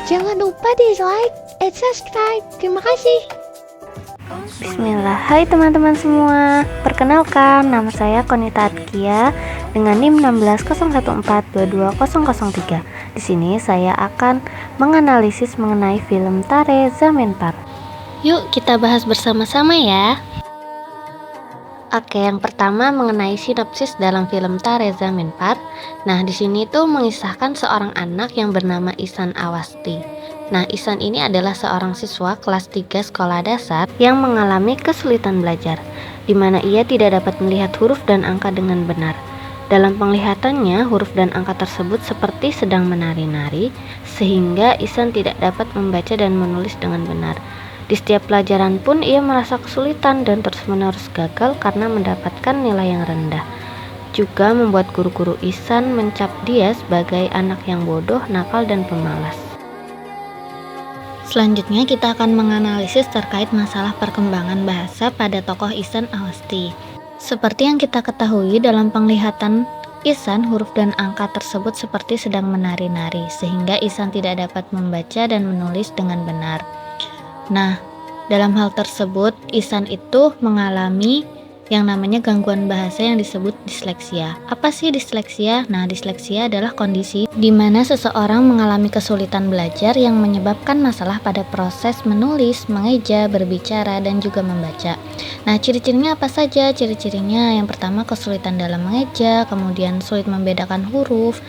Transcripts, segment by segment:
Jangan lupa di like and subscribe. Terima kasih. Bismillah. Hai teman-teman semua. Perkenalkan, nama saya Konita Atkia dengan NIM 16014220003. Di sini saya akan menganalisis mengenai film Tare Zamenpar. Yuk kita bahas bersama-sama ya. Oke, yang pertama mengenai sinopsis dalam film Tare Zamenpar. Nah, di sini tuh mengisahkan seorang anak yang bernama Ihsan Awasti. Nah, Ihsan ini adalah seorang siswa kelas 3 sekolah dasar yang mengalami kesulitan belajar, di mana ia tidak dapat melihat huruf dan angka dengan benar. Dalam penglihatannya, huruf dan angka tersebut seperti sedang menari-nari, sehingga Ihsan tidak dapat membaca dan menulis dengan benar. Di setiap pelajaran pun ia merasa kesulitan dan terus-menerus gagal karena mendapatkan nilai yang rendah. Juga membuat guru-guru Ihsan mencap dia sebagai anak yang bodoh, nakal, dan pemalas. Selanjutnya kita akan menganalisis terkait masalah perkembangan bahasa pada tokoh Ihsan Awasti. Seperti yang kita ketahui, dalam penglihatan Ihsan, huruf dan angka tersebut seperti sedang menari-nari, sehingga Ihsan tidak dapat membaca dan menulis dengan benar. Nah, dalam hal tersebut, Ihsan itu mengalami yang namanya gangguan bahasa yang disebut disleksia. Apa sih disleksia? Nah, disleksia adalah kondisi di mana seseorang mengalami kesulitan belajar yang menyebabkan masalah pada proses menulis, mengeja, berbicara, dan juga membaca. Nah, ciri-cirinya apa saja? Ciri-cirinya yang pertama kesulitan dalam mengeja, kemudian sulit membedakan huruf,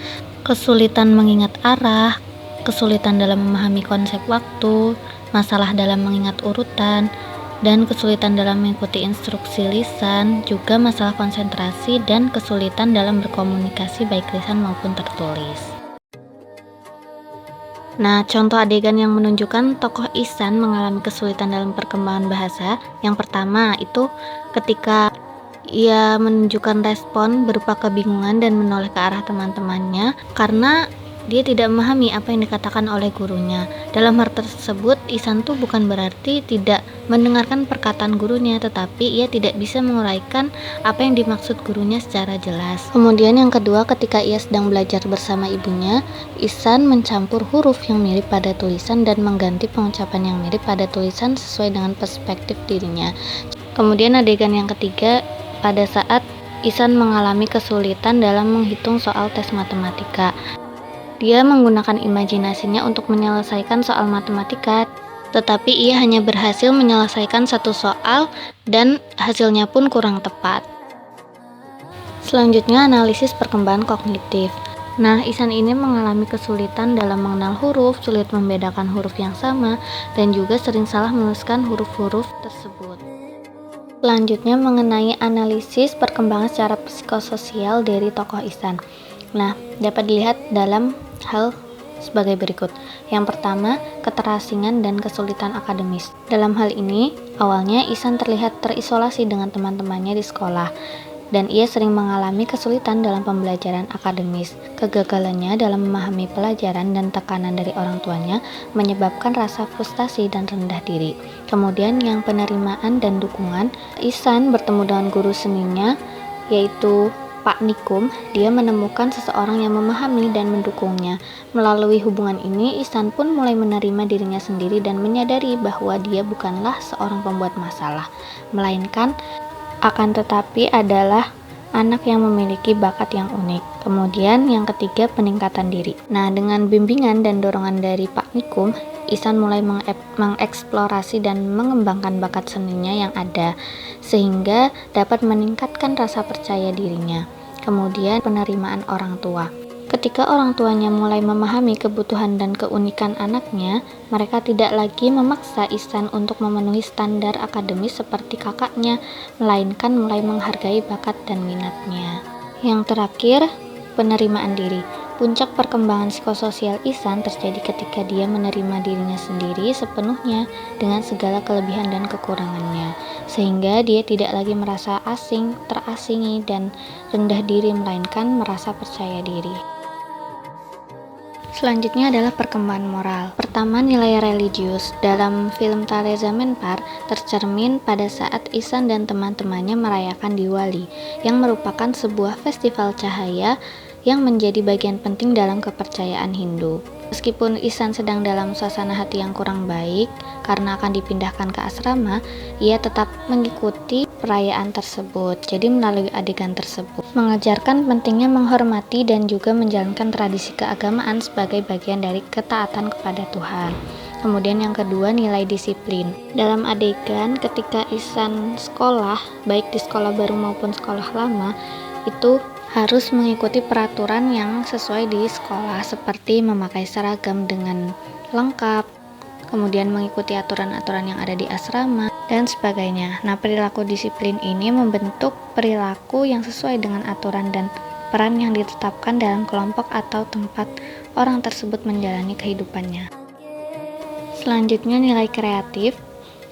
kesulitan mengingat arah, kesulitan dalam memahami konsep waktu, masalah dalam mengingat urutan, dan kesulitan dalam mengikuti instruksi lisan, juga masalah konsentrasi dan kesulitan dalam berkomunikasi baik lisan maupun tertulis. Nah, contoh adegan yang menunjukkan tokoh Ihsan mengalami kesulitan dalam perkembangan bahasa. Yang pertama itu ketika ia menunjukkan respon berupa kebingungan dan menoleh ke arah teman-temannya karena dia tidak memahami apa yang dikatakan oleh gurunya. Dalam hal tersebut, Ihsan tuh bukan berarti tidak mendengarkan perkataan gurunya, tetapi ia tidak bisa menguraikan apa yang dimaksud gurunya secara jelas. Kemudian yang kedua, ketika ia sedang belajar bersama ibunya, Ihsan mencampur huruf yang mirip pada tulisan dan mengganti pengucapan yang mirip pada tulisan sesuai dengan perspektif dirinya. Kemudian adegan yang ketiga, pada saat Ihsan mengalami kesulitan dalam menghitung soal tes matematika. Dia menggunakan imajinasinya untuk menyelesaikan soal matematika, tetapi ia hanya berhasil menyelesaikan satu soal dan hasilnya pun kurang tepat. Selanjutnya, analisis perkembangan kognitif. Nah, Ihsan ini mengalami kesulitan dalam mengenal huruf, sulit membedakan huruf yang sama, dan juga sering salah menuliskan huruf-huruf tersebut. Selanjutnya, mengenai analisis perkembangan secara psikososial dari tokoh Ihsan. Nah, dapat dilihat dalam hal sebagai berikut. Yang pertama, keterasingan dan kesulitan akademis. Dalam hal ini, awalnya Ihsan terlihat terisolasi dengan teman-temannya di sekolah, dan ia sering mengalami kesulitan dalam pembelajaran akademis. Kegagalannya dalam memahami pelajaran dan tekanan dari orang tuanya menyebabkan rasa frustasi dan rendah diri. Kemudian yang penerimaan dan dukungan, Ihsan bertemu dengan guru seninya, yaitu Pak Nikum. Dia menemukan seseorang yang memahami dan mendukungnya. Melalui hubungan ini, Ihsan pun mulai menerima dirinya sendiri dan menyadari bahwa dia bukanlah seorang pembuat masalah, melainkan akan tetapi adalah anak yang memiliki bakat yang unik. Kemudian yang ketiga, peningkatan diri. Nah, dengan bimbingan dan dorongan dari Pak Nikum, Ihsan mulai mengeksplorasi dan mengembangkan bakat seninya yang ada, sehingga dapat meningkatkan rasa percaya dirinya. Kemudian penerimaan orang tua. Ketika orang tuanya mulai memahami kebutuhan dan keunikan anaknya, mereka tidak lagi memaksa Ihsan untuk memenuhi standar akademis seperti kakaknya, melainkan mulai menghargai bakat dan minatnya. Yang terakhir, penerimaan diri. Puncak perkembangan psikososial Ihsan terjadi ketika dia menerima dirinya sendiri sepenuhnya dengan segala kelebihan dan kekurangannya, sehingga dia tidak lagi merasa asing, terasingi, dan rendah diri, melainkan merasa percaya diri. Selanjutnya adalah perkembangan moral. Pertama, nilai religius. Dalam film Tare Zamenpar tercermin pada saat Ihsan dan teman-temannya merayakan Diwali, yang merupakan sebuah festival cahaya yang menjadi bagian penting dalam kepercayaan Hindu. Meskipun Ihsan sedang dalam suasana hati yang kurang baik karena akan dipindahkan ke asrama, ia tetap mengikuti perayaan tersebut. Jadi melalui adegan tersebut mengajarkan pentingnya menghormati dan juga menjalankan tradisi keagamaan sebagai bagian dari ketaatan kepada Tuhan. Kemudian yang kedua, nilai disiplin. Dalam adegan ketika Ihsan sekolah, baik di sekolah baru maupun sekolah lama, itu harus mengikuti peraturan yang sesuai di sekolah seperti memakai seragam dengan lengkap, kemudian mengikuti aturan-aturan yang ada di asrama, dan sebagainya. Nah, perilaku disiplin ini membentuk perilaku yang sesuai dengan aturan dan peran yang ditetapkan dalam kelompok atau tempat orang tersebut menjalani kehidupannya. Selanjutnya, nilai kreatif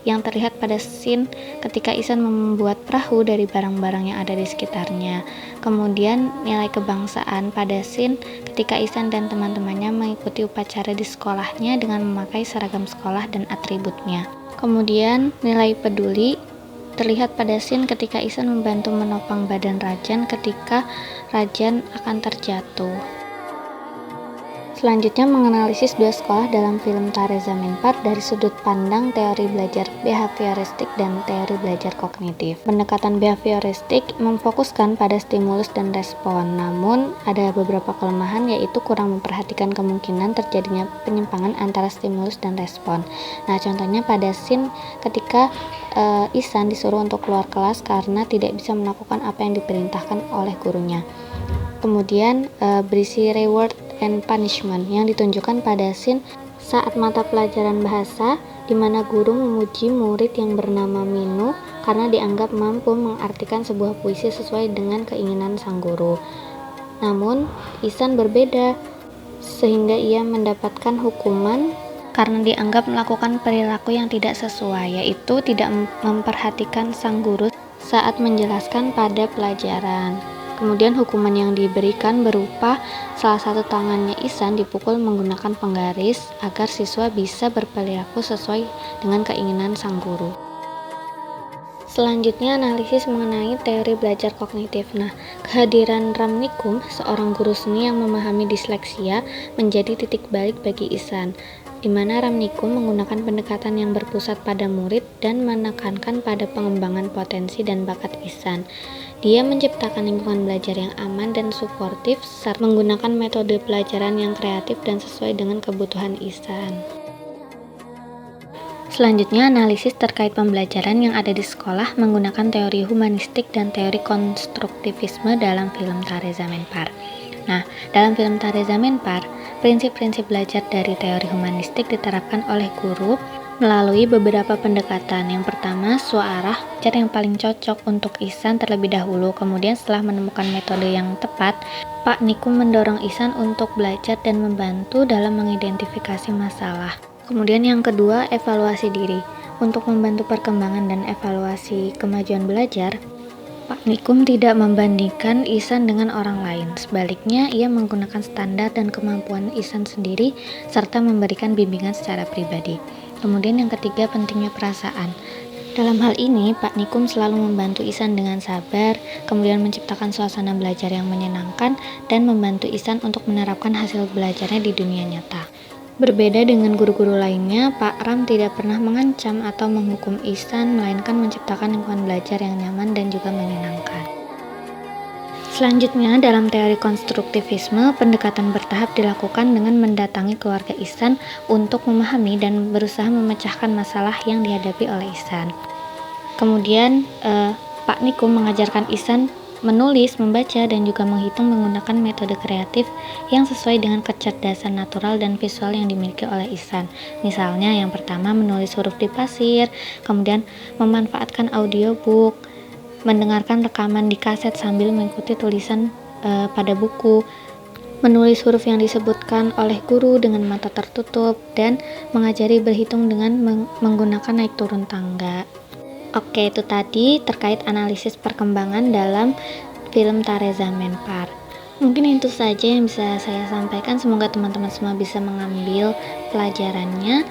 yang terlihat pada scene ketika Ihsan membuat perahu dari barang-barang yang ada di sekitarnya. Kemudian nilai kebangsaan pada scene ketika Ihsan dan teman-temannya mengikuti upacara di sekolahnya dengan memakai seragam sekolah dan atributnya. Kemudian nilai peduli terlihat pada scene ketika Ihsan membantu menopang badan Rajan ketika Rajan akan terjatuh. Selanjutnya, menganalisis dua sekolah dalam film Tare Zameen Par dari sudut pandang teori belajar behavioristik dan teori belajar kognitif. Pendekatan behavioristik memfokuskan pada stimulus dan respon, namun ada beberapa kelemahan, yaitu kurang memperhatikan kemungkinan terjadinya penyimpangan antara stimulus dan respon. Nah, contohnya pada scene ketika Ihsan disuruh untuk keluar kelas karena tidak bisa melakukan apa yang diperintahkan oleh gurunya. Kemudian berisi reward and punishment yang ditunjukkan pada scene saat mata pelajaran bahasa di mana guru memuji murid yang bernama Minu karena dianggap mampu mengartikan sebuah puisi sesuai dengan keinginan sang guru. Namun Ihsan berbeda, sehingga ia mendapatkan hukuman karena dianggap melakukan perilaku yang tidak sesuai, yaitu tidak memperhatikan sang guru saat menjelaskan pada pelajaran. Kemudian hukuman yang diberikan berupa salah satu tangannya Ihsan dipukul menggunakan penggaris agar siswa bisa berperilaku sesuai dengan keinginan sang guru. Selanjutnya, analisis mengenai teori belajar kognitif. Nah, kehadiran Ramnikum, seorang guru seni yang memahami disleksia, menjadi titik balik bagi Ihsan, di mana Ramnikum menggunakan pendekatan yang berpusat pada murid dan menekankan pada pengembangan potensi dan bakat Ihsan. Dia menciptakan lingkungan belajar yang aman dan suportif serta menggunakan metode pelajaran yang kreatif dan sesuai dengan kebutuhan Ihsan. Selanjutnya, analisis terkait pembelajaran yang ada di sekolah menggunakan teori humanistik dan teori konstruktivisme dalam film Tare Zameen Par. Nah, dalam film Tare Zameen Par, prinsip-prinsip belajar dari teori humanistik diterapkan oleh guru melalui beberapa pendekatan. Yang pertama, suarah belajar yang paling cocok untuk Ihsan terlebih dahulu. Kemudian setelah menemukan metode yang tepat, Pak Nikum mendorong Ihsan untuk belajar dan membantu dalam mengidentifikasi masalah. Kemudian yang kedua, evaluasi diri. Untuk membantu perkembangan dan evaluasi kemajuan belajar, Pak Nikum tidak membandingkan Ihsan dengan orang lain. Sebaliknya, ia menggunakan standar dan kemampuan Ihsan sendiri serta memberikan bimbingan secara pribadi. Kemudian yang ketiga, pentingnya perasaan. Dalam hal ini, Pak Nikum selalu membantu Ihsan dengan sabar, kemudian menciptakan suasana belajar yang menyenangkan, dan membantu Ihsan untuk menerapkan hasil belajarnya di dunia nyata. Berbeda dengan guru-guru lainnya, Pak Ram tidak pernah mengancam atau menghukum Ihsan, melainkan menciptakan lingkungan belajar yang nyaman dan juga menyenangkan. Selanjutnya, dalam teori konstruktivisme, pendekatan bertahap dilakukan dengan mendatangi keluarga Ihsan untuk memahami dan berusaha memecahkan masalah yang dihadapi oleh Ihsan. Kemudian, Pak Nikum mengajarkan Ihsan menulis, membaca, dan juga menghitung menggunakan metode kreatif yang sesuai dengan kecerdasan natural dan visual yang dimiliki oleh Ihsan. Misalnya, yang pertama menulis huruf di pasir, kemudian memanfaatkan audiobook, mendengarkan rekaman di kaset sambil mengikuti tulisan pada buku, menulis huruf yang disebutkan oleh guru dengan mata tertutup, dan mengajari berhitung dengan menggunakan naik turun tangga. Oke, itu tadi terkait analisis perkembangan dalam film Tare Zameen Par. Mungkin itu saja yang bisa saya sampaikan. Semoga teman-teman semua bisa mengambil pelajarannya.